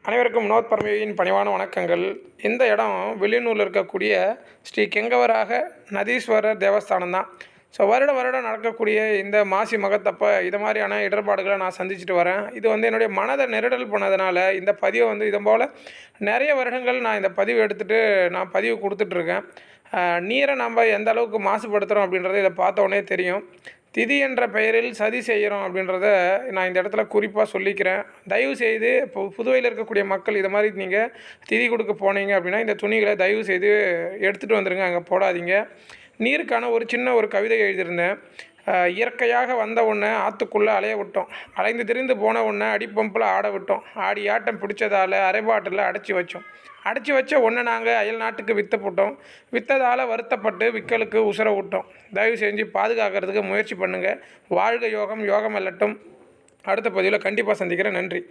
அனைவருக்கும் வினோத் பரமேவியின் பணிவான வணக்கங்கள். இந்த இடம் வில்லியனூரில் இருக்கக்கூடிய ஸ்ரீ கெங்கவராக நதீஸ்வரர் தேவஸ்தானம் தான். ஸோ வருடம் வருடம் நடக்கக்கூடிய இந்த மாசி மகத்தப்போ இது மாதிரியான இடர்பாடுகளை நான் சந்திச்சுட்டு வரேன். இது என்னுடைய மனதை நெருடல் பண்ணதுனால இந்த பதிவை இதன் போல் நிறைய வருடங்கள் நான் இந்த பதிவு எடுத்துகிட்டு நான் பதிவு கொடுத்துட்ருக்கேன். நீரை நம்ம எந்த அளவுக்கு மாசுபடுத்துகிறோம் அப்படின்றத இதை பார்த்த உடனே தெரியும். திதி என்ற பெயரில் சதி செய்கிறோம் அப்படின்றத நான் இந்த இடத்துல குறிப்பாக சொல்லிக்கிறேன். தயவு செய்து இப்போ புதுவையில் இருக்கக்கூடிய மக்கள் இது மாதிரி நீங்கள் திதி கொடுக்க போனீங்க அப்படின்னா இந்த துணிகளை தயவு செய்து எடுத்துகிட்டு வந்துடுங்க, அங்கே போடாதீங்க. நீருக்கான ஒரு சின்ன ஒரு கவிதை எழுதியிருந்தேன். இயற்கையாக வந்த ஒன்றை ஆற்றுக்குள்ளே அலைய விட்டோம், அலைந்து திரிந்து போன ஒன்றை அடிப்பம்பில் ஆட விட்டோம், ஆடி ஆட்டம் பிடிச்சதால் அரைபாட்டில் அடைச்சி வச்சோம், அடைச்சி வச்ச ஒன்றை நாங்கள் அயல் நாட்டுக்கு விற்று போட்டோம், விற்றதால் வருத்தப்பட்டு விற்களுக்கு உசுர விட்டோம். தயவு செஞ்சு பாதுகாக்கிறதுக்கு முயற்சி பண்ணுங்கள். வாழ்க யோகம், யோகம் அல்லட்டும். அடுத்த பதிவில் கண்டிப்பாக சந்திக்கிறேன். நன்றி.